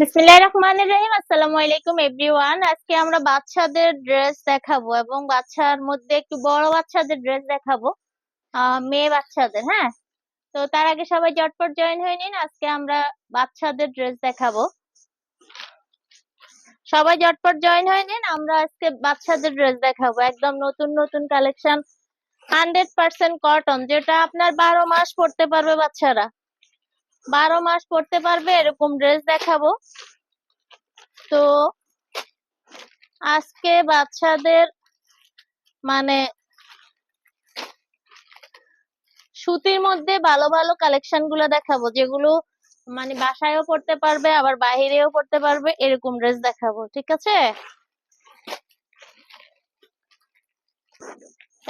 বিসমিল্লাহির রহমানির রহিম। আসসালামু আলাইকুম এভরিওয়ান। আজকে আমরা বাচ্চাদের ড্রেস দেখাবো এবং বাচ্চার মধ্যে একটু বড় বাচ্চাদের ড্রেস দেখাবো, মেয়ে বাচ্চাদের। হ্যাঁ, তো তার আগে সবাই ঝটপট জয়েন হয়ে নিন। আজকে আমরা বাচ্চাদের ড্রেস দেখাবো, সবাই ঝটপট জয়েন হয়ে নিন। আমরা আজকে বাচ্চাদের ড্রেস দেখাবো, একদম নতুন নতুন কালেকশন, 100% কটন, যেটা আপনার 12 মাস পরতে পারবে বাচ্চারা, 12 মাস পরতে পারবে এরকম ড্রেস দেখাবো। তো আজকে বাচ্চাদের মানে সুতির মধ্যে ভালো ভালো কালেকশন গুলো দেখাবো, যেগুলো মানে বাসায়ও পড়তে পারবে আবার বাহিরেও পড়তে পারবে, এরকম ড্রেস দেখাবো। ঠিক আছে?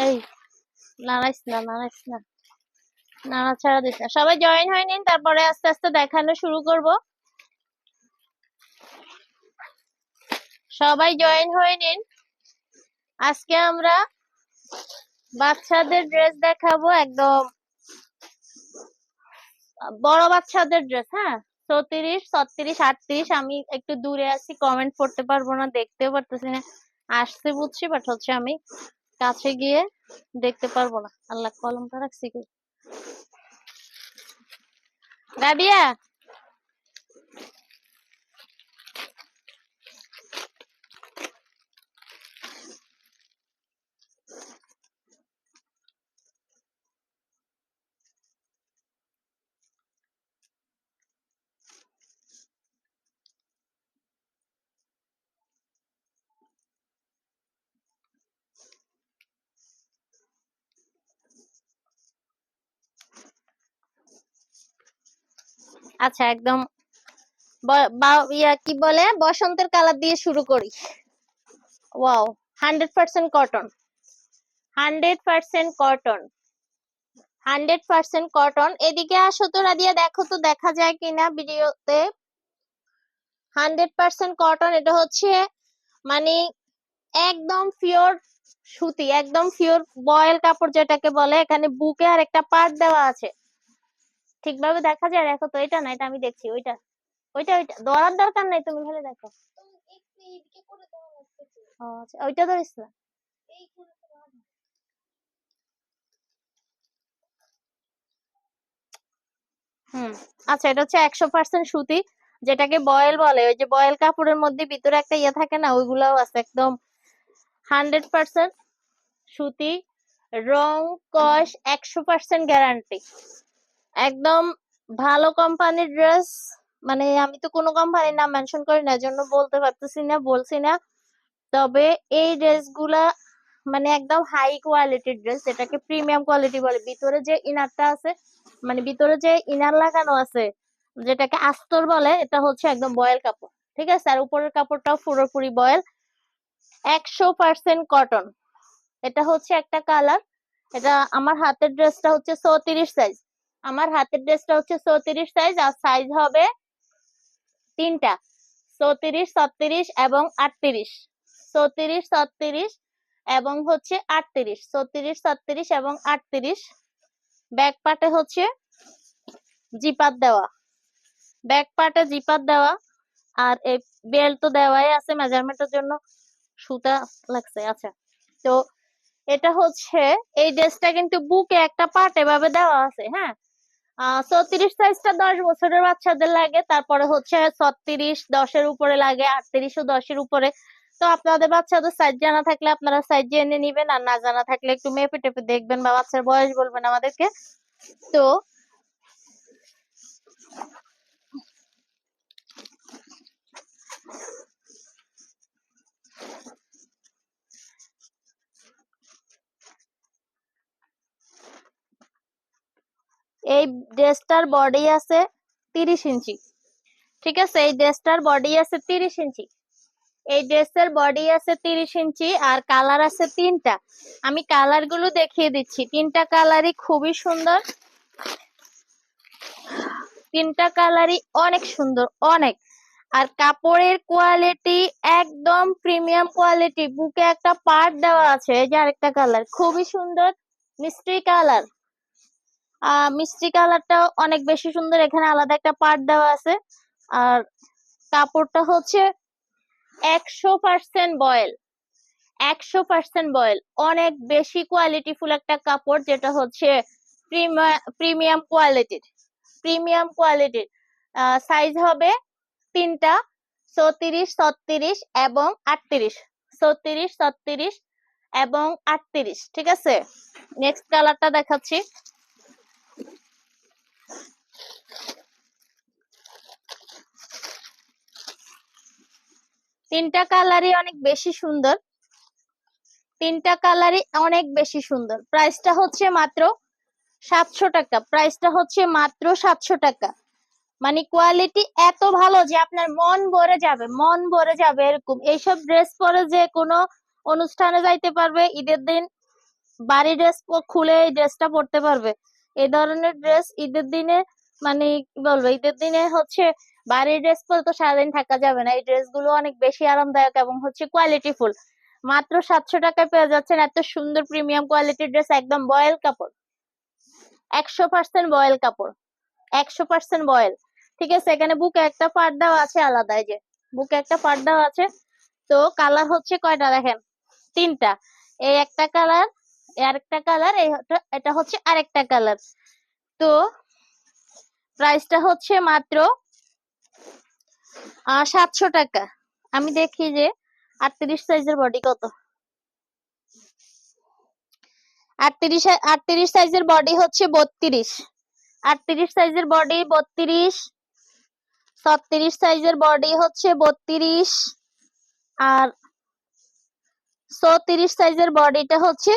এই নাড়াইস না, নাড়াইস না, নাড়াচাড়া দিস না। সবাই জয়েন হয়ে নিন, তারপরে আস্তে আস্তে দেখানো শুরু করব। সবাই জয়েন হয়ে নিন। আজকে আমরা বাচ্চাদের ড্রেস দেখাবো, একদম বড় বাচ্চাদের ড্রেস। হ্যাঁ, 34, 36, 38। আমি একটু দূরে আছি, কমেন্ট পড়তে পারবো না, দেখতেও পারতেছি না। আসছে বুঝছি, বাট হচ্ছে আমি কাছে গিয়ে দেখতে পারবো না। আল্লাহ, কলমটা রাখছি কই? রাবিয়া, আচ্ছা, একদম ইয়া কি বলে, বসন্তের কালার দিয়ে শুরু করি। Wow, 100% cotton, 100% cotton, 100% cotton. এদিকে আসো তো রাদিয়া, দেখো তো দেখা যায় কিনা ভিডিওতে। 100% কটন, এটা হচ্ছে মানে একদম পিওর সুতি, একদম পিওর বয়েল কাপড় যেটাকে বলে। এখানে বুকে আর একটা পার্ট দেওয়া আছে, ঠিকভাবে দেখা যায়? দেখো তো, এটা না, এটা আমি দেখছি, ওইটা ওইটা ওইটা ধরার দরকার নাই, তুমি খালি দেখো। ও আচ্ছা, ওইটা ধরিস না। হুম, আচ্ছা, এটা হচ্ছে 100% সুতি, যেটাকে বয়েল বলে। ওই যে বয়েল কাপড়ের মধ্যে ভিতরে একটা ইয়ে থাকে না, ওইগুলাও আছে। একদম 100% সুতি, রং কস 100% গ্যারান্টি, একদম ভালো কোম্পানির ড্রেস। মানে আমি তো কোনো কোম্পানির নাম মেনশন করি না, জন্য বলতে পারতেছি না, বলছি না। তবে এই ড্রেসগুলা মানে একদম হাই কোয়ালিটির ড্রেস, যেটাকে প্রিমিয়াম কোয়ালিটি বলে। ভিতরে যে ইনারটা আছে, মানে ভিতরে যে ইনার লাগানো আছে, যেটাকে আস্তর বলে, এটা হচ্ছে একদম বয়েল কাপড়। ঠিক আছে? আর উপরের কাপড়টাও পুরোপুরি বয়েল, 100% কটন। এটা হচ্ছে একটা কালার। এটা আমার হাতের ড্রেসটা হচ্ছে 34 সাইজ, আমার হাতের ড্রেসটা হচ্ছে 34 সাইজ, আর সাইজ হবে তিনটা, 34, 36 এবং 38। 34, 36 এবং হচ্ছে 38, 34, 36 এবং 38। ব্যাক পার্টে হচ্ছে জিপার দেওয়া, ব্যাক পার্টে জিপার দেওয়া। আর এই বেল্ট তো দেওয়াই আছে মেজারমেন্টের জন্য, সুতা লাগছে। আচ্ছা, তো এটা হচ্ছে, এই ড্রেসটা কিন্তু বুকে একটা পার্ট এভাবে দেওয়া আছে। হ্যাঁ, 34 সাইজটা 10 বছরের বাচ্চাদের লাগে, তারপরে হচ্ছে 36 10-এর উপরে লাগে, 38 ও 10-এর উপরে। তো আপনাদের বাচ্চাদের সাইজ জানা থাকলে আপনারা সাইজ জেনে নিবেন, আর না জানা থাকলে একটু মেপে টেপে দেখবেন বা বাচ্চার বয়স বলবেন আমাদেরকে। তো এই ড্রেসটার বডি আছে 30 ইঞ্চি। ঠিক আছে? এই ড্রেসটার বডি আছে 30 ইঞ্চি, এই ড্রেসের বডি আছে 30 ইঞ্চি, আর কালার আছে তিনটা। আমি কালার গুলো দেখিয়ে দিচ্ছি, তিনটা কালারই খুবই সুন্দর, তিনটা কালারই অনেক সুন্দর, অনেক। আর কাপড়ের কোয়ালিটি একদম প্রিমিয়াম কোয়ালিটি। বুকে একটা পার্ট দেওয়া আছে, এই যে আরেকটা কালার খুবই সুন্দর, মিষ্টি কালার। মিষ্টি কালারটা অনেক বেশি সুন্দর, এখানে আলাদা একটা পার্ট দেওয়া আছে। আর কাপড়টা হচ্ছে 100% বয়েল, 100% বয়েল, অনেক বেশি কোয়ালিটিফুল একটা কাপড়, যেটা হচ্ছে প্রিমিয়াম কোয়ালিটির, প্রিমিয়াম কোয়ালিটির। সাইজ হবে তিনটা, 34, 36 এবং 38, 34, 36 এবং 38। ঠিক আছে, নেক্সট কালারটা দেখাচ্ছি। তিনটা কালারই অনেক বেশি সুন্দর, তিনটা কালারই অনেক বেশি সুন্দর। প্রাইসটা হচ্ছে মাত্র 700 টাকা, প্রাইসটা হচ্ছে মাত্র 700 টাকা। মানে কোয়ালিটি এত ভালো যে আপনার মন ভরে যাবে, মন ভরে যাবে এরকম। এইসব ড্রেস পরে যে কোনো অনুষ্ঠানে যাইতে পারবে, ঈদের দিন বাড়ি ড্রেস খুলে এই ড্রেসটা পরতে পারবে। এই ধরনের ড্রেস ঈদের দিনে, মানে কি বলবো, ঈদের দিনে হচ্ছে বাড়ির ড্রেস পরে তো সারাদিন থাকা যাবে না। এই ড্রেসগুলো অনেক বেশি আরামদায়ক এবং হচ্ছে কোয়ালিটিফুল। মাত্র 700 টাকায় পেয়ে যাচ্ছেন এত সুন্দর প্রিমিয়াম কোয়ালিটির ড্রেস, একদম বয়েল কাপড়, 100% বয়েল কাপড়, 100% বয়েল। ঠিক আছে, এখানে বুকে একটা পার্ট দেওয়া আছে আলাদা, এই যে বুকে একটা পার্ট দেওয়া আছে। তো কালার হচ্ছে কয়টা দেখেন, তিনটা। এই একটা কালার, আরেকটা কালার, এটা হচ্ছে আরেকটা কালার। তো প্রাইসটা হচ্ছে মাত্র 700 টাকা। আমি দেখি যে 38 সাইজের বডি কত। 38 সাইজের বডি হচ্ছে 32, 38 সাইজের বডি 32, 36 সাইজের বডি হচ্ছে 32, আর 34 সাইজের বডিটা হচ্ছে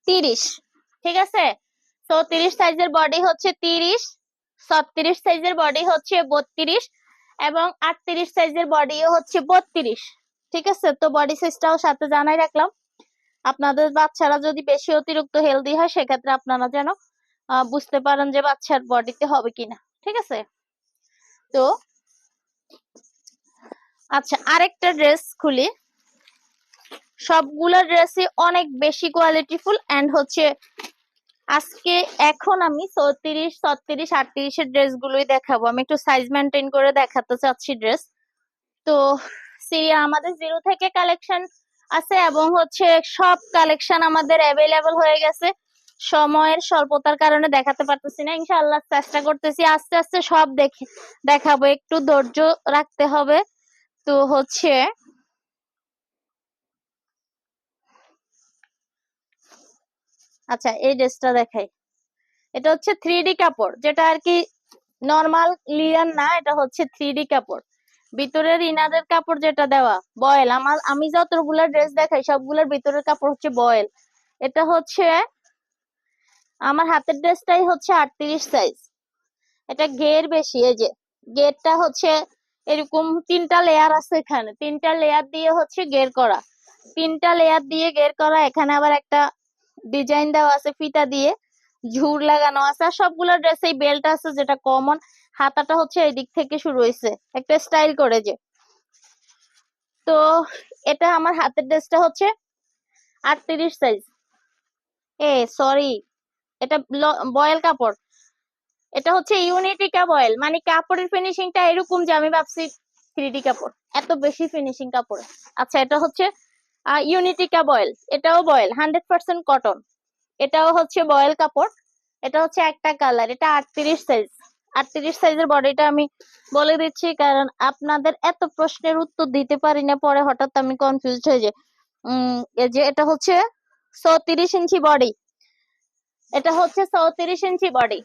30। ঠিক আছে, 34 সাইজের বডি হচ্ছে 30, 36 সাইজের বডি হচ্ছে 32 এবং 38 সাইজের বডিও হচ্ছে 32। ঠিক আছে, তো বডি সাইজটাও সাথে জানাই রাখলাম। আপনাদের বাচ্চারা যদি বেশি অতিরিক্ত হেলদি হয়, সেক্ষেত্রে আপনারা যেন বুঝতে পারেন যে বাচ্চার বডিতে হবে কিনা। ঠিক আছে, তো আচ্ছা, আরেকটা ড্রেস খুলি। সবগুলো ড্রেসই অনেক বেশি কোয়ালিটিফুল এন্ড হচ্ছে আজকে এখন আমি 34, 36, 38 এর ড্রেস গুলোই দেখাবো। আমি একটু সাইজ মেনটেন করে দেখাতে চাচ্ছি ড্রেস। তো সিরিয়া আমাদের 0 থেকে কালেকশন আছে এবং হচ্ছে সব কালেকশন আমাদের অ্যাভেলেবল হয়ে গেছে। সময়ের স্বল্পতার কারণে দেখাতে পারতেছি না, ইনশাআল্লাহ চেষ্টা করতেছি আস্তে আস্তে সব দেখাবো, একটু ধৈর্য রাখতে হবে। তো হচ্ছে আচ্ছা, এই ড্রেসটা দেখাই। এটা হচ্ছে 3D কাপড়, যেটা আর কি নরমাল লিয়ান না, এটা হচ্ছে 3D কাপড়। ভিতরের ইনারের কাপড় যেটা দেওয়া বয়েল। আমি যতগুলো ড্রেস দেখাই সবগুলোর ভিতরের কাপড় হচ্ছে বয়েল। এটা হচ্ছে আমার হাতের ড্রেসটাই হচ্ছে 38 সাইজ। এটা ঘের বেশি, এই যে ঘেরটা হচ্ছে এরকম 3টা লেয়ার আছে, এখানে 3টা লেয়ার দিয়ে হচ্ছে ঘের করা, 3টা লেয়ার দিয়ে ঘের করা। এখানে আবার একটা ডিজাইন দেওয়া আছে ফিতা দিয়ে, ঝুর লাগানো আছে। আর সবগুলো ড্রেসেই বেল্ট আছে, যেটা কমন। হাতাটা হচ্ছে এই দিক থেকে শুরু হয়েছে একটা স্টাইল করে যে। তো এটা আমার হাতের ড্রেসটা হচ্ছে 38 সাইজ। সরি, এটা বয়েল কাপড়। এটা হচ্ছে ইউনিটিকা বয়েল, মানে কাপড়ের ফিনিশিংটা এরকম যে আমি ভাবছি 3D কাপড়, এত বেশি ফিনিশিং কাপড়ে। আচ্ছা, এটা হচ্ছে ইউনিটিকা বয়েল, এটাও বয়েল, 100% কটন। এটাও হচ্ছে বয়েল কাপড়। এটা হচ্ছে একটা কালার, এটা 38 সাইজ। 38 সাইজের বডিটা আমি বলে দিচ্ছি, কারণ আপনাদের এত প্রশ্নের উত্তর দিতে পারি না, পরে হঠাৎ আমি কনফিউজড হয়ে যাই। এই যে এটা হচ্ছে 34 ইঞ্চি বডি, এটা হচ্ছে 34 ইঞ্চি বডি।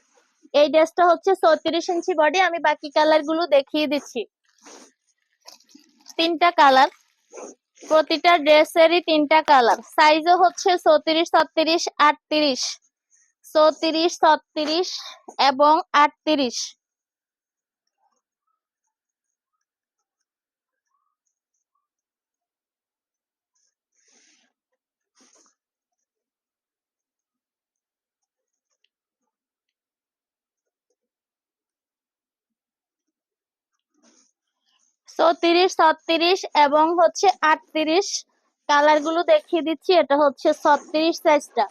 এই ড্রেসটা হচ্ছে 34 ইঞ্চি বডি। আমি বাকি কালার গুলো দেখিয়ে দিচ্ছি। 3টা কালার, প্রতিটা ড্রেসেরই 3টা কালার। সাইজও হচ্ছে 34, 36, 38, 34, 36 এবং 38। 34, 36 এবং হচ্ছে 38 কালার গুলো দেখিয়ে দিচ্ছি। এটা হচ্ছে 36 সাইজটা।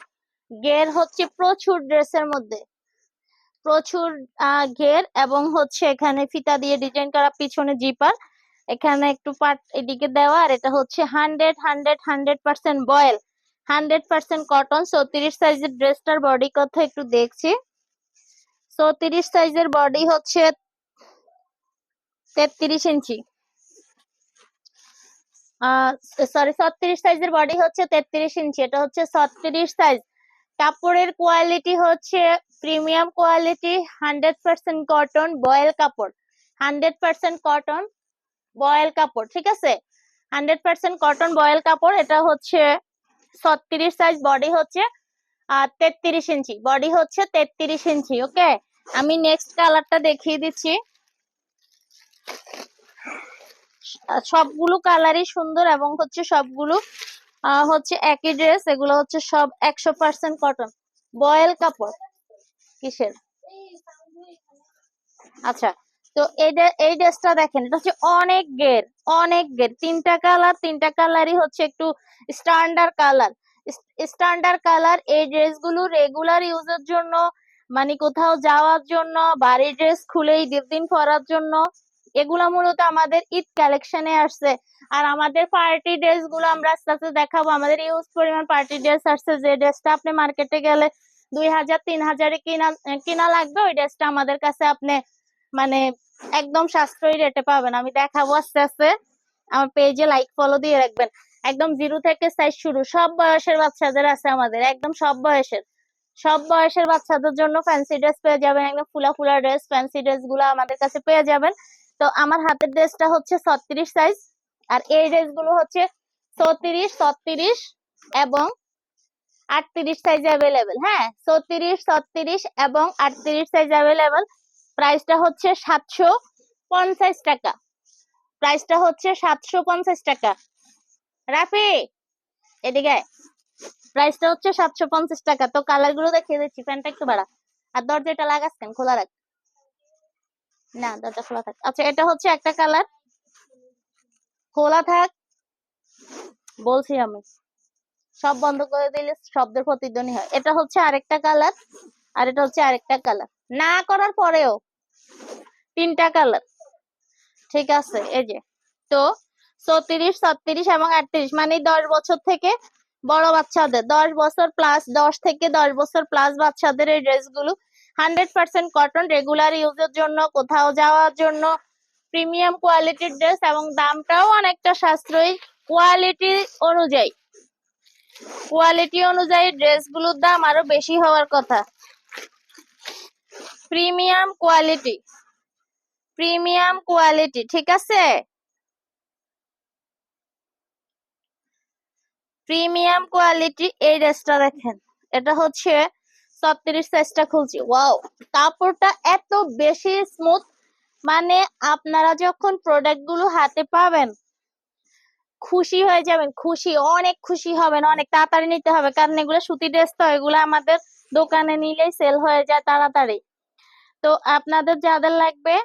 ঘের হচ্ছে প্রচুর, ড্রেসের মধ্যে প্রচুর ঘের এবং হচ্ছে এখানে ফিতা দিয়ে ডিজাইন করা, পিছনে জিপার। এখানে একটু পাট এদিকে দেওয়া, আর এটা হচ্ছে 100% বয়েল, 100% কটন। 34 সাইজের ড্রেসটার বডি কথা একটু দেখছি। 34 সাইজের বডি হচ্ছে 33 ইঞ্চি, সরি 36 সাইজের বডি হচ্ছে 33 ইঞ্চি। এটা হচ্ছে 36 সাইজ। কাপড়ের কোয়ালিটি হচ্ছে প্রিমিয়াম কোয়ালিটি, 100% কটন বয়েল কাপড়, 100% কটন বয়েল কাপড়, ঠিক আছে? 100% কটন বয়েল কাপড়। এটা হচ্ছে 36 সাইজ, বডি হচ্ছে 33 ইঞ্চি, বডি হচ্ছে 33 ইঞ্চি। ওকে, আমি নেক্সট কালারটা দেখিয়ে দিচ্ছি। সবগুলো কালারই সুন্দর এবং হচ্ছে সবগুলো হচ্ছে একই ড্রেস। এগুলো হচ্ছে সব 100% কটন বয়েল কাপড়। কিসের? আচ্ছা, তো এই ড্রেসটা দেখেন, এটা হচ্ছে অনেক গের, অনেক গের, তিনটা কালার, তিনটা কালারই হচ্ছে একটু স্ট্যান্ডার্ড কালার, স্ট্যান্ডার্ড কালার। এই ড্রেসগুলো রেগুলার ইউজের জন্য, মানে কোথাও যাওয়ার জন্য, বাড়ির ড্রেস খুলেই দিন পরার জন্য, এগুলা মূলত আমাদের ঈদ কালেকশনে আসছে। আর আমাদের পার্টি ড্রেস গুলো আমরা আস্তে আস্তে দেখাবো। আমাদের ইউজ পরিমাণ পার্টি ড্রেস আসছে, যে ড্রেসটা আপনি মার্কেটে গেলে 2000-3000 কিনা কিনা লাগবে, ওই ড্রেসটা আমাদের কাছে আপনি মানে একদম সাশ্রয়ী রেটে পাবেন। আমি দেখাবো আস্তে আস্তে। আমার পেজে লাইক ফলো দিয়ে রাখবেন। একদম 0 থেকে সাইজ শুরু, সব বয়সের বাচ্চাদের আছে আমাদের, একদম সব বয়সের, সব বয়সের বাচ্চাদের জন্য ফ্যান্সি ড্রেস পেয়ে যাবেন। একদম ফুলা ফুলা ড্রেস, ফ্যান্সি ড্রেস গুলো আমাদের কাছে পেয়ে যাবেন। তো আমার হাতের ড্রেসটা হচ্ছে 36 সাইজ, আর এই ড্রেস গুলো হচ্ছে 34, 36 এবং 38 সাইজ অ্যাভেলেবেল। হ্যাঁ, 34, 36 এবং 38 সাইজ অ্যাভেলেবেল। প্রাইসটা হচ্ছে 750 টাকা, প্রাইসটা হচ্ছে 750 টাকা। রাফি এদিকে, প্রাইসটা হচ্ছে 750 টাকা। তো কালার গুলো দেখিয়ে দিচ্ছি। প্যান্টটা একটু বাড়া, আর দরজাটা লাগাস কেন, খোলা রাখ না, দরজা খোলা থাক। আচ্ছা, এটা হচ্ছে একটা কালার, খোলা থাক বলছি আমি, সব বন্ধ করে দিলে শব্দের প্রতিধ্বনি হয়। এটা হচ্ছে আরেকটা কালার, আর এটা হচ্ছে আরেকটা কালার, না করার পরেও তিনটা কালার, ঠিক আছে? এই যে, তো 34, 36 এবং 38, মানে 10 বছর থেকে বড় বাচ্চাদের, 10 বছর প্লাস, 10 থেকে 10 বছর প্লাস বাচ্চাদের এই ড্রেসগুলো 100% কটন, রেগুলার ইউজের জন্য, কোথাও যাওয়ার জন্য, প্রিমিয়াম কোয়ালিটির ড্রেস এবং দামটাও অনেকটা সাশ্রয়ী। কোয়ালিটি অনুযায়ী, কোয়ালিটি অনুযায়ী ড্রেসগুলোর দাম আরো বেশি হওয়ার কথা। প্রিমিয়াম কোয়ালিটি, প্রিমিয়াম কোয়ালিটি, ঠিক আছে? Premium quality. এই ড্রেসটা দেখেন, এটা হচ্ছে 36 সাইজটা খুলছি। ওয়াও, কাপড়টা এত বেশি স্মুথ, মানে আপনারা যখন প্রোডাক্ট গুলো হাতে পাবেন খুশি হয়ে যাবেন, খুশি, অনেক খুশি হবেন। অনেক তাড়াতাড়ি নিতে হবে, কারণ এগুলো সুতি ড্রেস, তো এগুলো আমাদের দোকানে নিলেই সেল হয়ে যায় তাড়াতাড়ি। তো আপনাদের যাদের লাগবে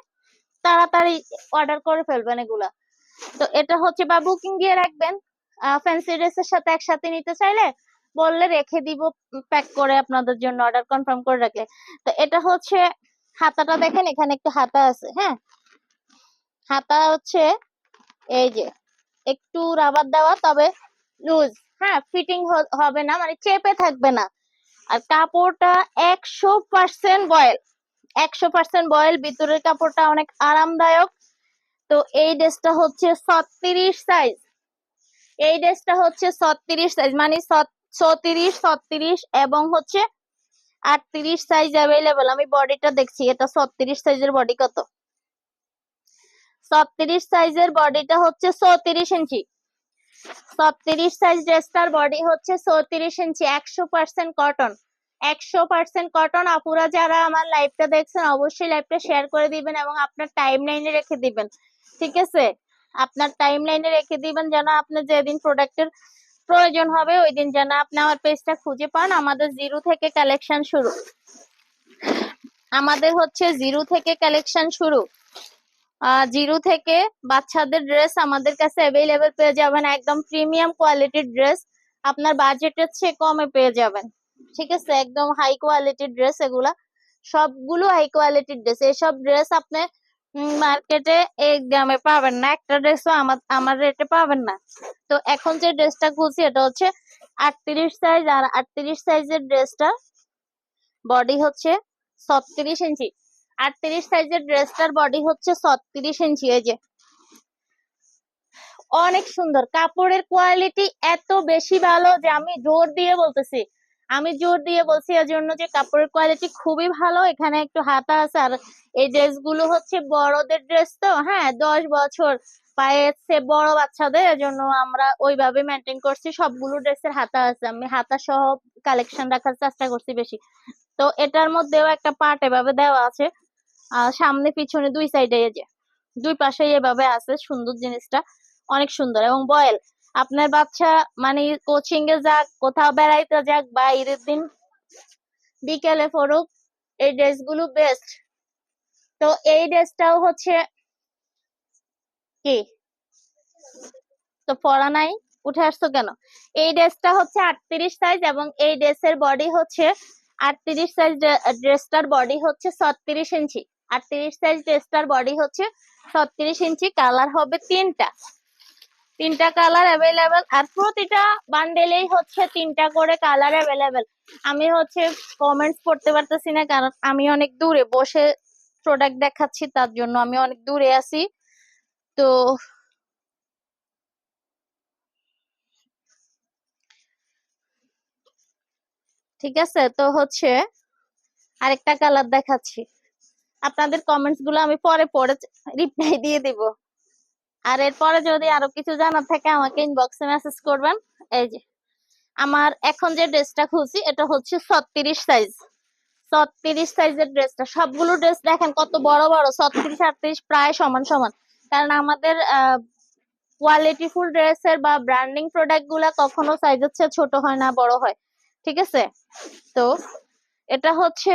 তাড়াতাড়ি অর্ডার করে ফেলবেন এগুলা। তো এটা হচ্ছে, বা বুকিং দিয়ে রাখবেন, ফ্যান্সি ড্রেসের সাথে একসাথে নিতে চাইলে বললে রেখে দিব প্যাক করে আপনাদের জন্য, অর্ডার কনফার্ম করে রাখলে। তো এটা হচ্ছে হাতাটা দেখেন, এখানে একটা হাতা আছে। হ্যাঁ, হাতা হচ্ছে এই যে একটু রাবার দেওয়া, তবে লুজ। হ্যাঁ, ফিটিং হবে না, মানে চেপে থাকবে না। আর কাপড়টা 100% বয়েল, 100% বয়েল, ভিতরের কাপড়টা অনেক আরামদায়ক। তো এই ড্রেসটা হচ্ছে 36 সাইজ, এই ড্রেসটা হচ্ছে 36 সাইজ, মানে 34, 36 এবং হচ্ছে 38 সাইজ অ্যাভেলেবল। আমি বডিটা দেখছি, এটা 36 সাইজের বডি কত? 36 সাইজের বডিটা হচ্ছে 34 ইঞ্চি। 36 সাইজ ড্রেসটার বডি হচ্ছে 34 ইঞ্চি, 100% কটন, 100% কটন। আপুরা যারা আমার লাইভটা দেখছেন অবশ্যই লাইভটা শেয়ার করে দিবেন এবং আপনার টাইম লাইনে রেখে দিবেন, ঠিক আছে? আপনার টাইম লাইনে রেখে দিবেন, যেন আপনার যেদিন প্রোডাক্টের প্রয়োজন হবে ওই দিন যেন আপনি আমার পেজটা খুঁজে পান। আমাদের 0 থেকে কালেকশন শুরু, আমাদের হচ্ছে 0 থেকে কালেকশন শুরু। 0 থেকে বাচ্চাদের ড্রেস আমাদের কাছে অ্যাভেলেবেল পেয়ে যাবেন, একদম প্রিমিয়াম কোয়ালিটির ড্রেস, আপনার বাজেটের চেয়ে কমে পেয়ে যাবেন, ঠিক আছে? একদম হাই কোয়ালিটির ড্রেস, এগুলা সবগুলো হাই কোয়ালিটির ড্রেস। এইসব ড্রেস আপনি মার্কেটে এই দামে পাবেন না, একটা ড্রেসও আমার রেটে পাবেন না। তো এখন যে ড্রেসটা খুলছি এটা হচ্ছে 38 সাইজ, আর 38 সাইজের ড্রেসটা বডি হচ্ছে 36 ইঞ্চি। 38 সাইজের ড্রেসটার বডি হচ্ছে 36 ইঞ্চি। এই যে অনেক সুন্দর, কাপড়ের কোয়ালিটি এত বেশি ভালো যে আমি জোর দিয়ে বলতেছি, আমি জোর দিয়ে বলছি এজন্য যে কাপড়ের কোয়ালিটি খুবই ভালো। এখানে একটু হাতা আছে, আর এই ড্রেস গুলো হচ্ছে বড়দের ড্রেস, তো হ্যাঁ 10 বছর পায়েছে বড় বাচ্চাদের, এজন্য আমরা ওইভাবে মেনটেন করছি। সবগুলো ড্রেসের হাতা আছে, আমি হাতা সহ কালেকশন রাখার চেষ্টা করছি বেশি। তো এটার মধ্যেও একটা পার্ট এভাবে দেওয়া আছে, সামনে পিছনে দুই সাইডে, এই যে দুই পাশে এভাবে আছে। সুন্দর জিনিসটা, অনেক সুন্দর। এবং বয়েল, আপনার বাচ্চা মানে কোচিং এ যাক, কোথাও বেড়াইতে যাক, বা ঈদের দিন বিকেলে পড়ুক, এই ড্রেস গুলো বেস্ট। তো এই ড্রেসটাও হচ্ছে কি, তো পরা নাই, উঠে আসতো কেন? এই ড্রেসটা হচ্ছে 38 সাইজ, এবং এই ড্রেসের বডি হচ্ছে 38 সাইজ, ড্রেসটার বডি হচ্ছে 36 ইঞ্চি। 38 সাইজ ড্রেসটার বডি হচ্ছে 36 ইঞ্চি। কালার হবে তিনটা, তিনটা কালার অ্যাভেলেবেল, আর প্রতিটা বান্ডেলেই হচ্ছে তিনটা করে কালার অ্যাভেলেবেল। আমি হচ্ছে কমেন্টস পড়তে পারতেছি না, কারণ আমি অনেক দূরে বসে প্রোডাক্ট দেখাচ্ছি, তার জন্য আমি অনেক দূরে আছি। তো ঠিক আছে, তো হচ্ছে আরেকটা কালার দেখাচ্ছি। আপনাদের কমেন্টস গুলো আমি পরে পড়ে রিপ্লাই দিয়ে দিব। আর এরপরে যদি আরো কিছু জানার থাকে আমাকে ইনবক্সে মেসেজ করবেন। এই যে আমার এখন যে ড্রেসটা খুলছি এটা হচ্ছে 36 সাইজ। 36 সাইজের ড্রেসটা, সবগুলো ড্রেস দেখেন কত বড় বড়, 36 38 প্রায় সমান সমান। কারণ আমাদের কোয়ালিটিফুল ড্রেসের বা ব্র্যান্ডিং প্রোডাক্ট গুলা কখনো সাইজের চেয়ে ছোট হয় না, বড় হয়। ঠিক আছে, তো এটা হচ্ছে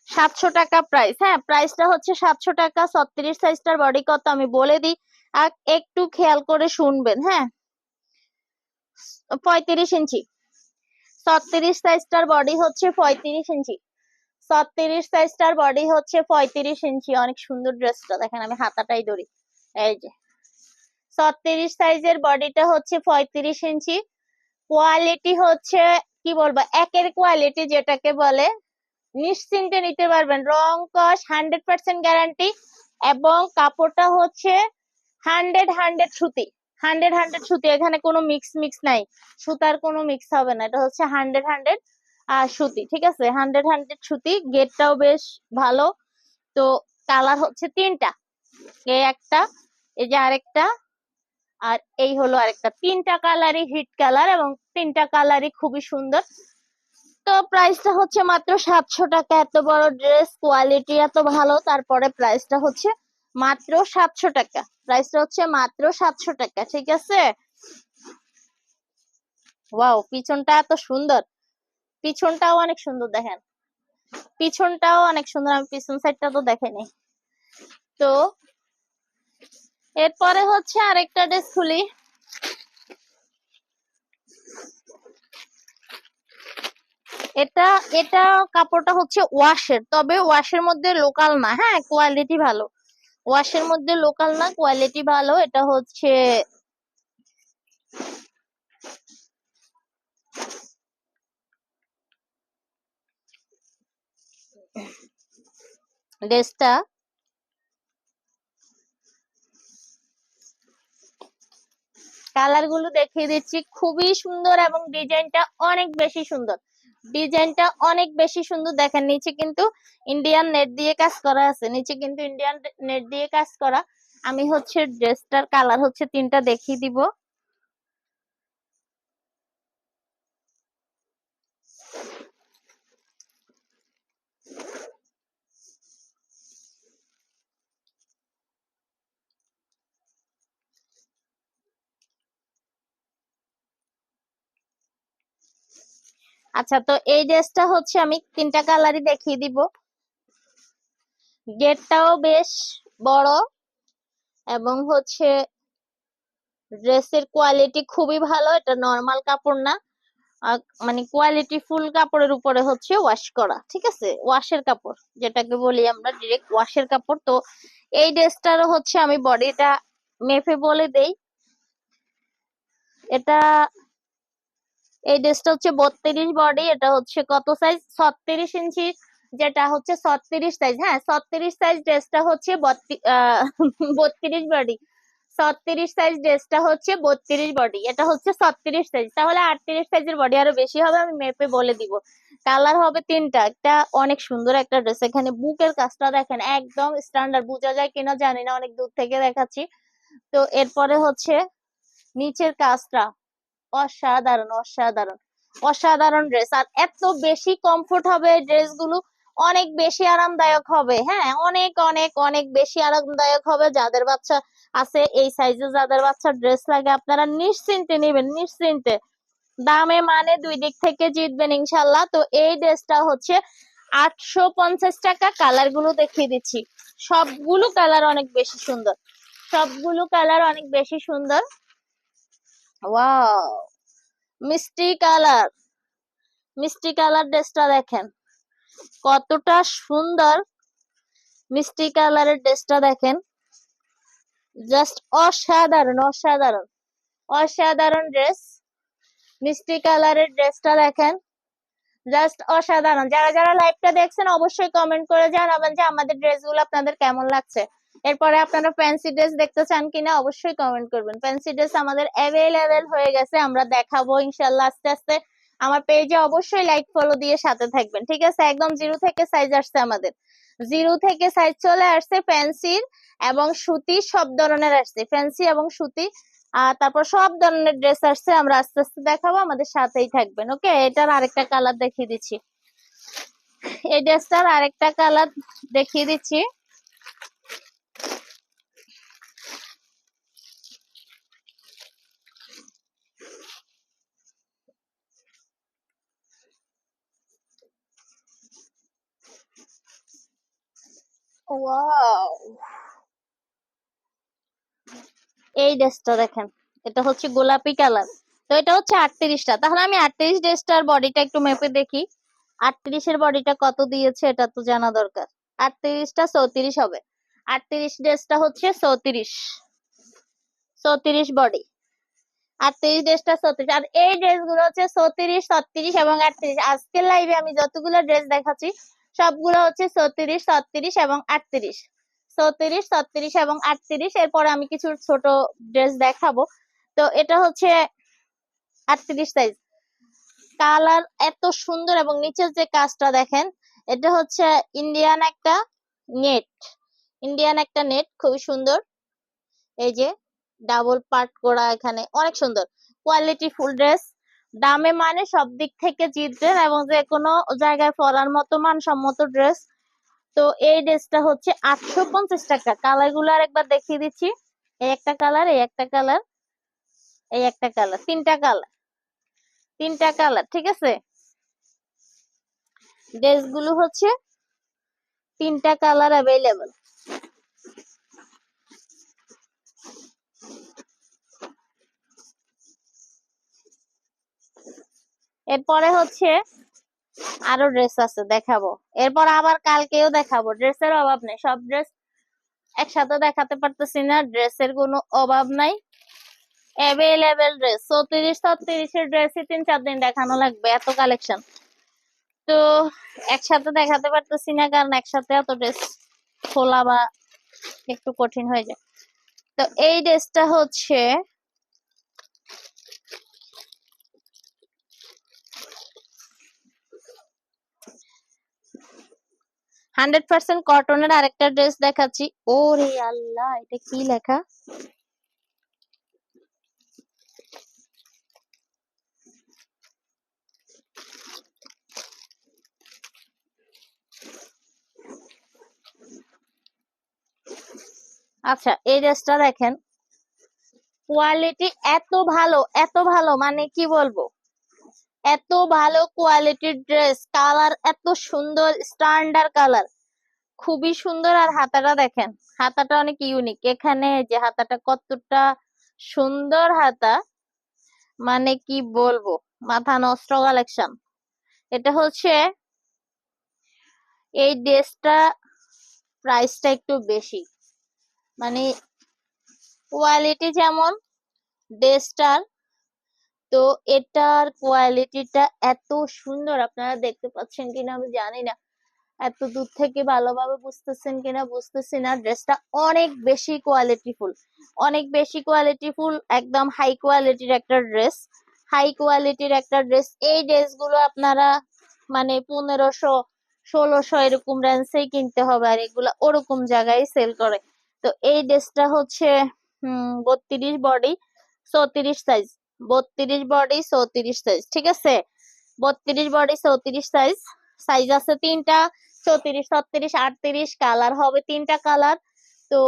700 টাকা প্রাইস। হ্যাঁ, প্রাইসটা হচ্ছে 700 টাকা। 36 সাইজটার বডি কত আমি বলে দিই, আর একটু খেয়াল করে শুনবেন। হ্যাঁ, 35 ইঞ্চি। 36 সাইজটার বডি হচ্ছে 35 ইঞ্চি। 36 সাইজটার বডি হচ্ছে 35 ইঞ্চি। অনেক সুন্দর ড্রেসটা, দেখেন আমি হাতাটাই ধরি। এই যে 36 সাইজের বডিটা হচ্ছে 35 ইঞ্চি। কোয়ালিটি হচ্ছে কি বলবো, একের কোয়ালিটি যেটাকে বলে, নিশ্চিন্তে নিতে পারবেন। রং কস 100% গ্যারান্টি, এবং কাপড়টা হচ্ছে 100 সুতি। 100 সুতি, এখানে কোনো মিক্স নাই, সুতার কোনো মিক্স হবে না। এটা হচ্ছে 100 সুতি। ঠিক আছে, 100 সুতি। গেটটাও বেশ ভালো। তো কালার হচ্ছে তিনটা, এই একটা, এই যে আরেকটা, আর এই হলো আরেকটা। তিনটা কালারই হিট কালার, এবং তিনটা কালারই খুবই সুন্দর। তো প্রাইসটা হচ্ছে মাত্র 700 টাকা। এত বড় ড্রেস, কোয়ালিটি এত ভালো, তারপরে প্রাইসটা হচ্ছে মাত্র 700 টাকা। প্রাইসটা হচ্ছে মাত্র 700 টাকা। ঠিক আছে, ওয়াও, পিছনটা এত সুন্দর, পিছনটাও অনেক সুন্দর, দেখেন পিছনটাও অনেক সুন্দর। আমি পিছন সাইডটা তো দেখাইনি। তো এরপরে হচ্ছে আরেকটা ড্রেস খুলি। এটা এটা কাপড়টা হচ্ছে ওয়াশের, তবে ওয়াশের মধ্যে লোকাল না। হ্যাঁ, কোয়ালিটি ভালো, ওয়াশের মধ্যে লোকাল না, কোয়ালিটি ভালো। এটা হচ্ছে ড্রেসটা, কালার গুলো দেখিয়ে দিচ্ছি, খুবই সুন্দর, এবং ডিজাইনটা অনেক বেশি সুন্দর। ডিজাইনটা অনেক বেশি সুন্দর। দেখেন নিচে কিন্তু ইন্ডিয়ান নেট দিয়ে কাজ করা আছে, নিচে কিন্তু ইন্ডিয়ান নেট দিয়ে কাজ করা। আমি হচ্ছে ড্রেসটার কালার হচ্ছে তিনটা দেখিয়ে দিব। আচ্ছা, তো এই ড্রেসটা হচ্ছে আমি তিনটা কালারই দেখিয়ে দিব। গেটটাও বেশ বড়, এবং হচ্ছে ড্রেসের কোয়ালিটি খুবই ভালো। এটা নর্মাল কাপড় না, মানে কোয়ালিটি ফুল কাপড়ের উপরে হচ্ছে ওয়াশ করা, ঠিক আছে, ওয়াশের কাপড় যেটাকে বলি আমরা, ডিরেক্ট ওয়াশের কাপড়। তো এই ড্রেসটারও হচ্ছে আমি বডিটা মেপে বলে দেই। এটা এই ড্রেসটা হচ্ছে 32 বডি, এটা হচ্ছে কত সাইজ, 36 ইঞ্চি, যেটা হচ্ছে 36 সাইজ। হ্যাঁ, 36 সাইজ ড্রেসটা হচ্ছে 32 বডি, 36 সাইজ ড্রেসটা হচ্ছে 32 বডি, এটা হচ্ছে 36 সাইজ। তাহলে 38 সাইজের বডি আরো বেশি হবে, আমি মেপে বলে দিব। কালার হবে তিনটা। একটা অনেক সুন্দর একটা ড্রেস, এখানে বুকের কাজটা দেখেন একদম স্ট্যান্ডার্ড, বোঝা যায় কিনা জানি না, অনেক দূর থেকে দেখাচ্ছি। তো এরপরে হচ্ছে নিচের কাজটা অসাধারণ, অসাধারণ, অসাধারণ ড্রেস। আর এত বেশি কমফোর্ট হবে ড্রেস গুলো, অনেক বেশি আরামদায়ক হবে। হ্যাঁ, অনেক অনেক অনেক বেশি আরামদায়ক হবে। যাদের বাচ্চা আছে এই সাইজে, যাদের বাচ্চা ড্রেস লাগে, আপনারা নিশ্চিন্তে নেবেন, নিশ্চিন্তে। দামে মানে দুই দিক থেকে জিতবেন ইনশাল্লাহ। তো এই ড্রেসটা হচ্ছে 850 টাকা। কালার গুলো দেখিয়ে দিচ্ছি, সবগুলো কালার অনেক বেশি সুন্দর, সবগুলো কালার অনেক বেশি সুন্দর। ওয়াও, মিষ্টি কালার, মিষ্টি কালার ড্রেসটা দেখেন কতটা সুন্দর, মিষ্টি কালারের ড্রেসটা দেখেন, জাস্ট অসাধারণ, অসাধারণ, অসাধারণ ড্রেস। মিষ্টি কালারের ড্রেসটা দেখেন, জাস্ট অসাধারণ। যারা যারা লাইভটা দেখছেন অবশ্যই কমেন্ট করে জানাবেন যে আমাদের ড্রেসগুলো আপনাদের কেমন লাগছে। এরপরে আপনারা ফ্যান্সি ড্রেস দেখতে চান কিনা অবশ্যই কমেন্ট করবেন। ফ্যান্সি ড্রেস আমাদের অ্যাভেলেবেল হয়ে গেছে, আমরা দেখাবো ইনশাল্লাহ আস্তে আস্তে। আমার পেজে অবশ্যই লাইক ফলো দিয়ে সাথে থাকবেন, ঠিক আছে। একদম জিরো থেকে সাইজ আসছে, আমাদের জিরো থেকে সাইজ চলে আসছে, ফ্যান্সির এবং সুতি সব ধরনের আসছে, ফ্যান্সি এবং সুতি। তারপর সব ধরনের ড্রেস আসছে, আমরা আস্তে আস্তে দেখাবো, আমাদের সাথেই থাকবেন। ওকে, এটার আরেকটা কালার দেখিয়ে দিচ্ছি, এই ড্রেসটার আরেকটা কালার দেখিয়ে দিচ্ছি। ওয়াও, এই ড্রেসটা দেখেন, এটা হচ্ছে গোলাপি কালার। তো এটা হচ্ছে 38টা। তাহলে আমি 38 ড্রেসটার বডিটা একটু মেপে দেখি, 38-এর বডিটা কত দিয়েছে এটা তো জানা দরকার। 38টা 34 হবে, 38 ড্রেসটা হচ্ছে 34, 34 বডি, 38 ড্রেসটা 34। আর এই ড্রেস গুলো হচ্ছে 34, 36 এবং 38। আজকের লাইভে আমি যতগুলো ড্রেস দেখাচ্ছি সবগুলো হচ্ছে 34, 36 এবং 38, 34, 36 এবং 38। এরপরে আমি কিছু ছোট ড্রেস দেখাবো। তো এটা হচ্ছে 38 সাইজ, কালার এত সুন্দর এবং নিচের যে কাজটা দেখেন, এটা হচ্ছে ইন্ডিয়ান একটা নেট, ইন্ডিয়ান একটা নেট, খুবই সুন্দর। এই যে ডাবল পার্ট করা, এখানে অনেক সুন্দর কোয়ালিটি ফুল ড্রেস। দামে মানে সব দিক থেকে জিতবেন এবং যে কোনো জায়গায় পরার মতো মানসম্মত ড্রেস। তো এই ড্রেসটা হচ্ছে 850 টাকা। কালার গুলো আরেকবার দেখিয়ে দিচ্ছি, এই একটা কালার, এই একটা কালার, এই একটা কালার, তিনটা কালার, তিনটা কালার, ঠিক আছে। ড্রেস গুলো হচ্ছে তিনটা কালার অ্যাভেলেবল। এরপরে হচ্ছে আরো ড্রেস আছে দেখাবো, এরপর আবার কালকেও দেখাবো, ড্রেসের অভাব নেই, সব ড্রেস একসাথে দেখাতে পারতেছি না, ড্রেসের কোনো অভাব নাই, অ্যাভেলেবেল ড্রেস। 34, 36-এর ড্রেসই 3-4 দিন দেখানো লাগবে, এত কালেকশন। তো একসাথে দেখাতে পারতেছি না, কারণ একসাথে এত ড্রেস খোলা বা একটু কঠিন হয়ে যায়। তো এই ড্রেসটা হচ্ছে 100% কটনের আরেকটা ড্রেস দেখাচ্ছি। ওরে আল্লাহ, এটা কি লেখা, আচ্ছা এই ড্রেসটা দেখেন, কোয়ালিটি এত ভালো, এত ভালো, মানে কি বলবো, এত ভালো কোয়ালিটির ড্রেস, কালার এত সুন্দর, স্ট্যান্ডার্ড কালার, খুবই সুন্দর। আর হাতাটা দেখেন, হাতাটা অনেক ইউনিক, এখানে যে হাতাটা কতটা সুন্দর হাতা, মানে কি বলবো, মাথা নষ্ট কালেকশন। এটা হচ্ছে এই ড্রেসটা প্রাইসটা একটু বেশি, মানে কোয়ালিটি যেমন ড্রেসটার, তো এটার কোয়ালিটিটা এত সুন্দর, আপনারা দেখতে পাচ্ছেন কিনা আমি জানি না, এত দূর থেকে ভালোভাবে বুঝতেছেন কিনা বুঝতেছি না। ড্রেসটা অনেক বেশি কোয়ালিটিফুল, অনেক বেশি কোয়ালিটিফুল, একদম হাই কোয়ালিটির একটা ড্রেস, হাই কোয়ালিটির একটা ড্রেস। এই ড্রেসগুলো আপনারা মানে 1500 1600 এরকম রেঞ্জেই কিনতে হবে, আর এগুলা ওরকম জায়গায় সেল করে। তো এই ড্রেসটা হচ্ছে 32 বডি 34 সাইজ, 32 বডি 34 সাইজ, ঠিক আছে? 32 বডি 34 সাইজ, সাইজ আছে তিনটা, 34 36 38, কালার হবে তিনটা কালার। তো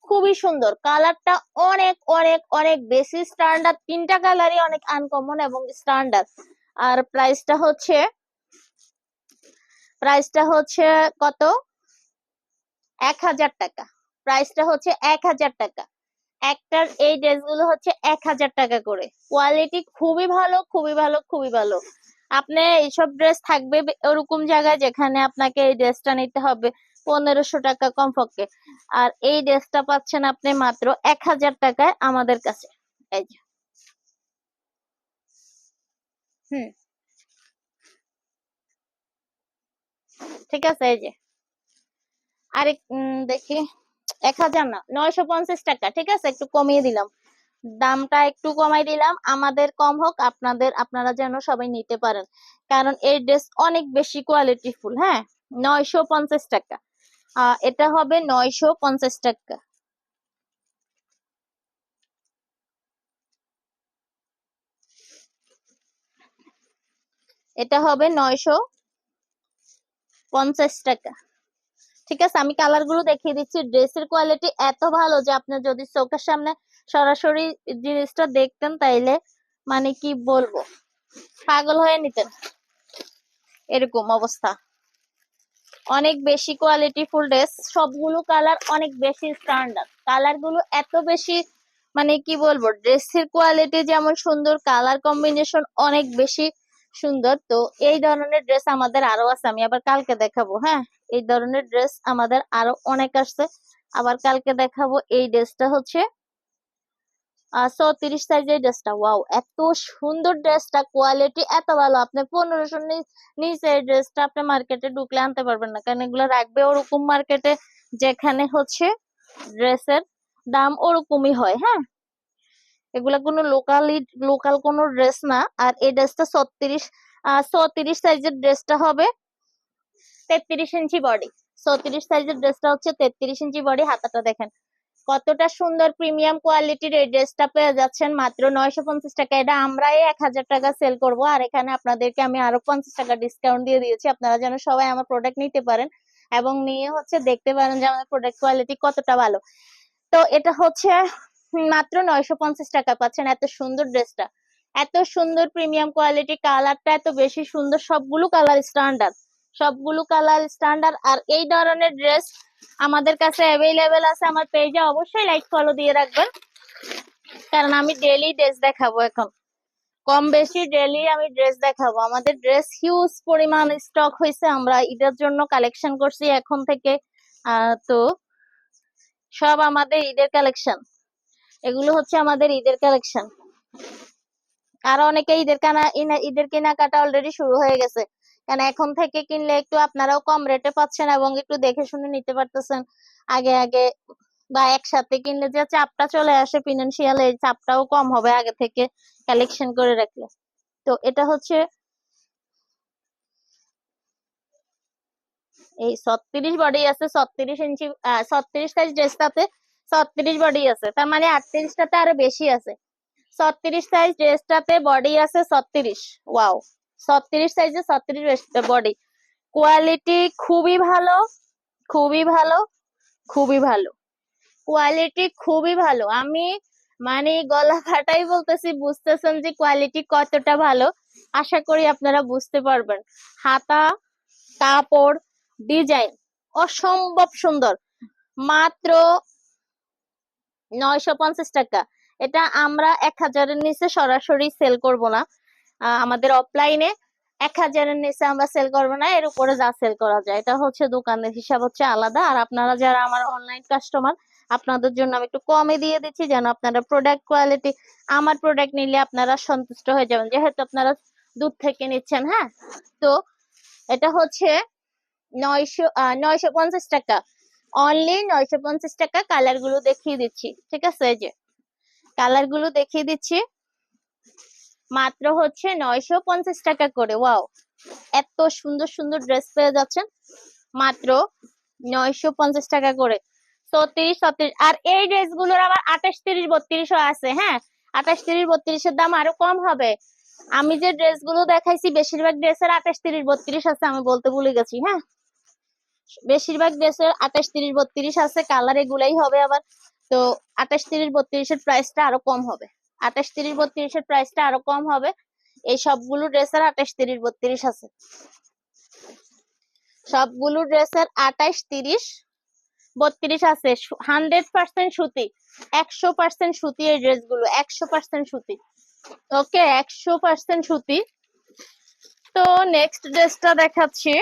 খুবই সুন্দর, কালারটা অনেক অনেক অনেক বেশি স্ট্যান্ডার্ড, তিনটা কালারই অনেক আনকমন এবং স্ট্যান্ডার্ড। আর প্রাইসটা হচ্ছে কত? 1000 টাকা। প্রাইসটা হচ্ছে 1000 টাকা। একটার এই ড্রেসগুলো হচ্ছে 1000 টাকা করে। কোয়ালিটি খুবই ভালো, খুবই ভালো, খুবই ভালো। আপনি এইসব ড্রেস থাকবে ওরকম জায়গায় যেখানে আপনাকে এই ড্রেসটা নিতে হবে 1500 টাকা কমপক্ষে, আর এই ড্রেসটা পাচ্ছেন আপনি মাত্র 1000 টাকায় আমাদের কাছে। এই যে, হুম, ঠিক আছে, এই যে আরেক দেখি, 1000 না, 950 টাকা, ঠিক আছে, একটু কমিয়ে দিলাম, দামটা একটু কমাই দিলাম, আমাদের কম হোক, আপনারা যেন সবাই নিতে পারেন, কারণ এই ড্রেস অনেক বেশি কোয়ালিটিফুল। হ্যাঁ, 950 টাকা। এটা হবে 950 টাকা। এটা হবে 950 টাকা। ঠিক আছে, আমি কালার গুলো দেখিয়ে দিচ্ছি। ড্রেসের কোয়ালিটি এত ভালো যে আপনি যদি চোখের সামনে সরাসরি জিনিসটা দেখতেন তাইলে মানে কি বলবো, পাগল হয়ে নিতেন, এরকম অবস্থা। অনেক বেশি কোয়ালিটি ফুল ড্রেস, সবগুলো কালার অনেক বেশি স্ট্যান্ডার্ড, কালার গুলো এত বেশি মানে কি বলবো, ড্রেসের কোয়ালিটি যেমন সুন্দর, কালার কম্বিনেশন অনেক বেশি সুন্দর। তো এই ধরনের ড্রেস আমাদের আরো আছে, আমি আবার কালকে দেখাবো। হ্যাঁ, এই ধরনের ড্রেস আমাদের আরো অনেক আসছে, আবার কালকে দেখাবো। এই ড্রেসটা হচ্ছে 34 সাইজের ড্রেসটা, ওয়াও, এত সুন্দর ড্রেসটা, কোয়ালিটি এত ভালো, আপনি 1500 নিচে এই ড্রেসটা আপনি মার্কেটে ঢুকলে আনতে পারবেন না, কারণ এগুলো রাখবে ওরকম মার্কেটে যেখানে হচ্ছে ড্রেসের দাম ওরকমই হয়। হ্যাঁ, এগুলা কোনো লোকাল কোনো ড্রেস না। আর এই ড্রেসটা 34 সাইজের ড্রেসটা হবে 33 ইঞ্চি বডি, 34 সাইজের ড্রেসটা হচ্ছে 33 ইঞ্চি বডি। হাতাটা দেখেন কতটা সুন্দর, প্রিমিয়াম কোয়ালিটির এই ড্রেসটা পেয়ে যাচ্ছেন মাত্র 950 টাকা। এটা আমরা 1000 টাকা সেল করব, আর এখানে আপনাদেরকে আমি আরো 50 টাকা ডিসকাউন্ট দিয়ে দিয়েছি, আপনারা যেন সবাই আমার প্রোডাক্ট নিতে পারেন এবং নিয়ে হচ্ছে দেখতে পারেন যে আমাদের প্রোডাক্ট কোয়ালিটি কতটা ভালো। তো এটা হচ্ছে মাত্র 950 টাকা পাচ্ছেন এত সুন্দর ড্রেসটা, এত সুন্দর প্রিমিয়াম কোয়ালিটি, কালারটা এত বেশি সুন্দর, সবগুলো কালার স্ট্যান্ডার্ড, সবগুলো কালার স্ট্যান্ডার্ড। আর এই ধরনের ড্রেস আমাদের কাছে অ্যাভেলেবেল আছে। আমার পেজে অবশ্যই লাইক ফলো দিয়ে রাখবেন, কারণ আমি ডেইলি ড্রেস দেখাবো এখন, কম বেশি ডেইলি আমি ড্রেস দেখাবো। আমাদের ড্রেস হিউজ পরিমাণ স্টক হয়েছে, আমরা ঈদের জন্য কালেকশন করছি এখন থেকে। তো সব আমাদের ঈদের কালেকশন, এগুলো হচ্ছে আমাদের ঈদের কালেকশন। আর অনেকে ঈদের কেনাকাটা অলরেডি শুরু হয়ে গেছে, কারণ এখন থেকে কিনলে একটু আপনারাও কম রেটে পাচ্ছেন এবং একটু দেখে শুনে নিতে পারতেছেন আগে আগে, বা একসাথে কিনলে যে চাপটা চলে আসে ফিনান্সিয়াল, এই চাপটাও কম হবে আগে থেকে কালেকশন করে রাখলে। তো এটা হচ্ছে এই 36 বডি আছে, 36 ইঞ্চি 36 সাইজ ড্রেসটাতে 36 বডি আছে, তার মানে 38টাতে আরো বেশি আছে। 36 সাইজ ড্রেসটাতে বডি আছে 36, ওয়াও, 36 সাইজে 36 বডি, কোয়ালিটি খুবই ভালো, খুবই ভালো, খুবই ভালো, কোয়ালিটি খুবই ভালো। আমি মানে গলা ফাটাই বলতেছি, বুঝতেছেন যে কোয়ালিটি কতটা ভালো, আশা করি আপনারা বুঝতে পারবেন। হাতা, কাপড়, ডিজাইন অসম্ভব সুন্দর, মাত্র 950 টাকা। এটা আমরা 1000-এর নিচে সরাসরি সেল করব না। আমাদের অফলাইনে 1000-এর নিচে আমরা সেল করবো না, এর উপরে যা সেল করা যায় এটা হচ্ছে দোকানের হিসাব হচ্ছে আলাদা। আর আপনারা যারা আমার অনলাইন কাস্টমার, আপনাদের জন্য আমি একটু কমে দিয়ে দিচ্ছি, যেন আপনারা প্রোডাক্ট কোয়ালিটি, আমার প্রোডাক্ট নিলে আপনারা সন্তুষ্ট হয়ে যাবেন, যেহেতু আপনারা দূর থেকে নিচ্ছেন। হ্যাঁ, তো এটা হচ্ছে 950 টাকা, অনলি 950 টাকা। কালার গুলো দেখিয়ে দিচ্ছি, ঠিক আছে? এই যে কালার গুলো দেখিয়ে দিচ্ছি, মাত্র হচ্ছে 950 টাকা করে। ওয়াও, এত সুন্দর সুন্দর ড্রেস পেয়ে যাচ্ছেন মাত্র 950 টাকা করে। 34, 37, আর এই ড্রেস গুলোর আবার 28, 30, 32 আছে। হ্যাঁ, 28, 30, 32 এর দাম আরো কম হবে। আমি যে ড্রেস গুলো দেখাইছি বেশিরভাগ ড্রেসের 28, 30, 32 আছে, আমি বলতে ভুলে গেছি। হ্যাঁ, বেশিরভাগ ড্রেসের 28, 30, 32 আছে, কালার এগুলাই হবে আবার। তো 28, 30, 32 এর প্রাইসটা আরো কম হবে। 28, 30, 32 এর প্রাইসটা আরো কম হবে। এই সবগুলো ড্রেসের 28, 30, 32 আছে। সবগুলো ড্রেসের 28, 30, 32 আছে। 100% সুতি, 100% সুতি এই ড্রেসগুলো, 100% সুতি। ওকে, 100% সুতি। তো নেক্সট ড্রেসটা দেখাচ্ছি।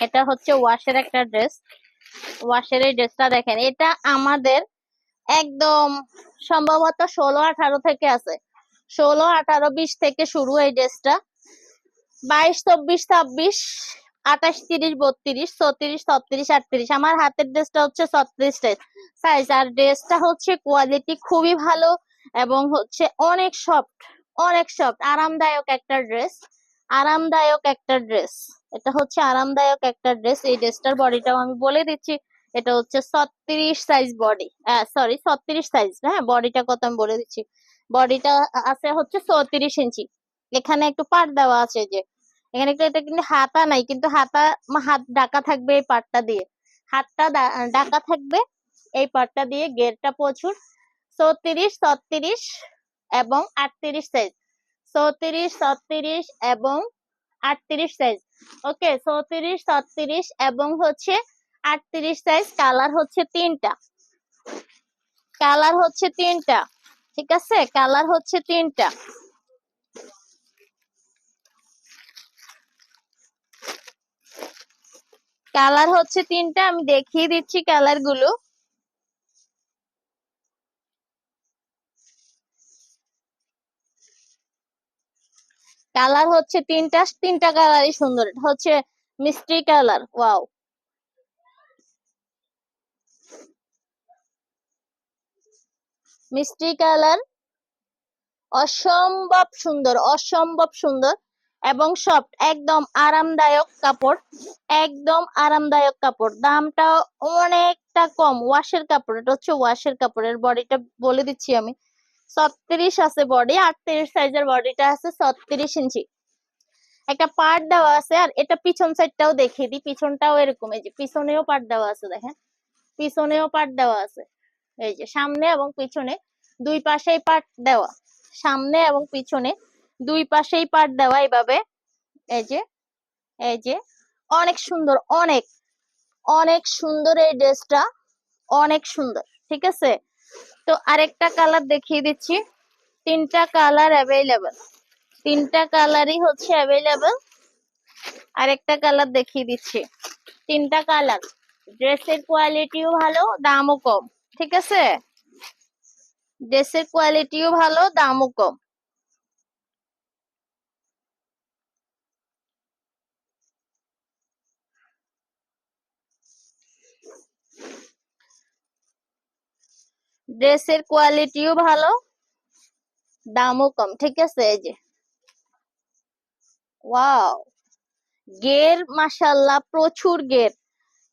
এটা হচ্ছে ওয়াশের একটা ড্রেস। ওয়াশের এই ড্রেসটা দেখেন, এটা আমাদের একদম সম্ভবত 16, 18 থেকে আছে। 16, 18, 20 থেকে শুরু এই ড্রেসটা। 22, 24, 26, 28, 30, 32, 34, 36, 38। আমার হাতের ড্রেসটা হচ্ছে 36 সাইজ। আর ড্রেসটা হচ্ছে কোয়ালিটি খুবই ভালো এবং হচ্ছে অনেক সফট, অনেক সফট, আরামদায়ক একটা ড্রেস, আরামদায়ক একটা ড্রেস। এটা হচ্ছে আরামদায়ক একটা ড্রেস। এই ড্রেসটার বডিটাও আমি বলে দিচ্ছি, এটা হচ্ছে 36 সাইজ বডি, সরি 36 সাইজ। হ্যাঁ, বডিটা কত আমি বলে দিচ্ছি। বডিটা আছে হচ্ছে 34 ইঞ্চি। এখানে একটু পাট দেওয়া আছে, যে এখানে একটু, এটা কিন্তু হাতা নাই, কিন্তু হাত ঢাকা থাকবে এই পাটটা দিয়ে, হাতটা ঢাকা থাকবে এই পাটটা দিয়ে। গেরটা প্রচুর। 34, 36 এবং 38 সাইজ। 34, 36 এবং 38 সাইজ। ওকে, 34, 36 এবং হচ্ছে 38 সাইজ। কালার হচ্ছে তিনটা, কালার হচ্ছে তিনটা, ঠিক আছে? কালার হচ্ছে তিনটা। কালার হচ্ছে তিনটা, আমি দেখিয়ে দিচ্ছি কালার গুলো। কালার হচ্ছে তিনটা, তিনটা কালারই সুন্দর। এটা হচ্ছে মিষ্টি কালার। ওয়াও, মিষ্টি কালার, অসম্ভব সুন্দর, অসম্ভব সুন্দর এবং সফট, একদম আরামদায়ক কাপড়, একদম আরামদায়ক কাপড়। দামটা অনেকটা কম। ওয়াশের কাপড়, এটা হচ্ছে ওয়াশের কাপড়ের। বডিটা বলে দিচ্ছি আমি, 36 আছে বডি, 38 সাইজের বডিটা আছে, 36 ইঞ্চি। একটা পার্ট দেওয়া আছে। আর এটা পিছন সাইডটাও দেখিয়ে দিই, পিছনটাও এরকম। এই যে পিছনেও পার্ট দেওয়া আছে, দেখেন পিছনেও পার্ট দেওয়া আছে। এই যে সামনে এবং পিছনে দুই পাশেই পার্ট দেওয়া, সামনে এবং পিছনে দুই পাশেই পার্ট দেওয়া এইভাবে। এই যে, এই যে অনেক সুন্দর, অনেক অনেক সুন্দর এই ড্রেসটা, অনেক সুন্দর, ঠিক আছে? তো আরেকটা কালার দেখিয়ে দিচ্ছি। তিনটা কালার অ্যাভেলেবেল, তিনটা কালারই হচ্ছে অ্যাভেলেবেল। আরেকটা কালার দেখিয়ে দিচ্ছি। তিনটা কালার। ড্রেসের কোয়ালিটিও ভালো, দামও কম, ঠিক আছে? ড্রেসের কোয়ালিটিও ভালো, দামও কম। ড্রেসের কোয়ালিটিও ভালো, দামও কম, ঠিক আছে? এই যে ওয়াও, গের মাশাআল্লাহ প্রচুর গের।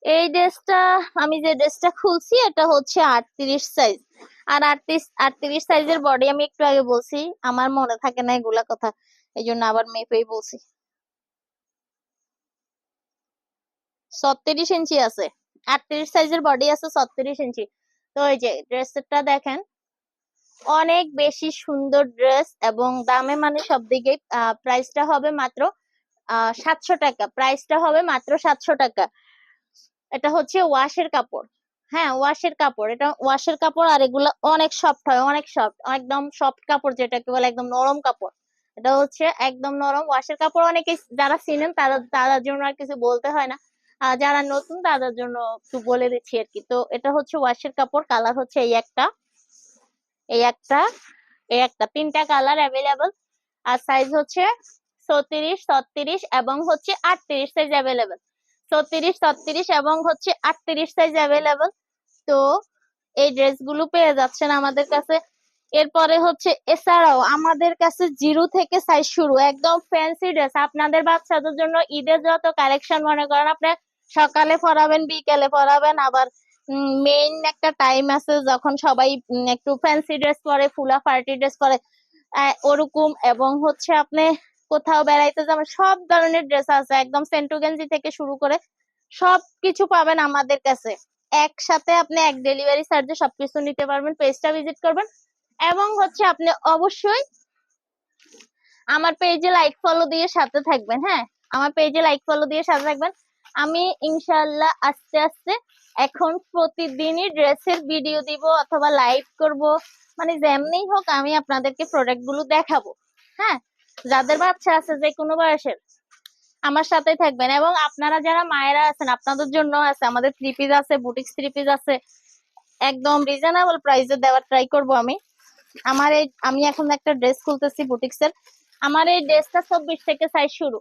এই ড্রেসটা, আমি যে ড্রেসটা খুলছি এটা হচ্ছে 38 সাইজ। আর 38 সাইজের বডি আমি একটু আগে বলছি, আমার মনে থাকে না এগুলা কথা, এই জন্য আবার মেপেই বলছি। 36 ইঞ্চি আছে, 38 সাইজের বডি আছে, 36 ইঞ্চি। তো এই যে ড্রেসটা দেখেন, অনেক বেশি সুন্দর ড্রেস এবং দামে মানে সব দিকে। প্রাইসটা হবে মাত্র 700 টাকা, প্রাইসটা হবে মাত্র 700 টাকা। এটা হচ্ছে ওয়াশের কাপড়, হ্যাঁ, ওয়াশের কাপড়, এটা ওয়াশের কাপড়। আর এগুলো অনেক সফট হয়, অনেক সফট, একদম সফট কাপড় যেটাকে বলে, একদম নরম কাপড়। এটা হচ্ছে একদম নরম ওয়াশের কাপড়। অনেকে যারা চিনেন তারা তাদের জন্য আর কিছু বলতে হয় না, আর যারা নতুন তাদের জন্য একটু বলে দিচ্ছি আর কি। তো এটা হচ্ছে ওয়াশের কাপড়। কালার হচ্ছে এই একটা, এই একটা, এই একটা, তিনটা কালার অ্যাভেলেবল। আর সাইজ হচ্ছে 34, 36 এবং হচ্ছে 38 সাইজ অ্যাভেলেবল। 34, 36 এবং হচ্ছে 38 সাইজ অ্যাভেলেবল। তো এই ড্রেসগুলো পেয়ে যাচ্ছেন আমাদের কাছে। এরপরে হচ্ছে এছাড়াও আমাদের কাছে 0 থেকে সাইজ শুরু, একদম ফ্যান্সি ড্রেস আপনাদের বাচ্চাদের জন্য। ঈদের যত কালেকশন মনে করেন, আপনি সকালে পরাবেন, বিকেলে পরাবেন, আবার মেইন একটা টাইম আছে যখন সবাই একটু ফ্যান্সি ড্রেস পরে, ফুলা পার্টি ড্রেস পরে, ওরকম। এবং হচ্ছে আপনি কোথাও বেড়াইতে যাবেন, সব ধরনের ড্রেস আছে, একদম সেন্টু গেঞ্জি থেকে শুরু করে সবকিছু পাবেন আমাদের কাছে। একসাথে আপনি এক ডেলিভারি চার্জে সবকিছু নিতে পারবেন। পেজটা ভিজিট করবেন এবং হচ্ছে আপনি অবশ্যই আমার পেজে লাইক ফলো দিয়ে সাথে থাকবেন। হ্যাঁ, আমার পেজে লাইক ফলো দিয়ে সাথে থাকবেন। আমি ইনশাআল্লাহ আস্তে আস্তে এখন প্রতিদিনই ড্রেসের ভিডিও দিব অথবা লাইভ করব, মানে যেমনি হোক আমি আপনাদেরকে প্রোডাক্ট গুলো দেখাবো। হ্যাঁ, যাদের বাচ্চা আছে যে কোনো বয়সের, আমার সাথে থাকবেন। এবং আপনারা যারা মায়েরা আছেন, আপনাদের জন্য আছে আমাদের থ্রি পিস আছে, বুটিক্স থ্রি পিস আছে, একদম রিজনেবল প্রাইসে দেওয়ার ট্রাই করব আমি। আমি এখন একটা ড্রেস খুলতেছি বুটিক্স এর। আমার এই ড্রেসটা 24 থেকে সাইজ শুরু।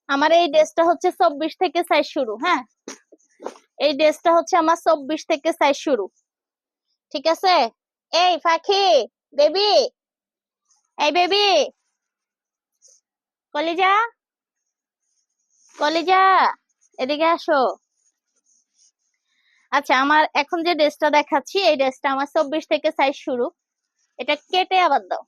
আমার এই ড্রেসটা হচ্ছে 24 থেকে সাইজ শুরু। হ্যাঁ, এই ড্রেসটা হচ্ছে আমার 24 থেকে সাইজ শুরু। ঠিক আছে? এই পাখি, বেবি, এই বেবি, কলিজা, কলিজা, এদিকে আসো। আচ্ছা, আমার এখন যে ড্রেসটা দেখাচ্ছি, এই ড্রেসটা আমার 24 থেকে সাইজ শুরু। এটা কেটে আবার দাও।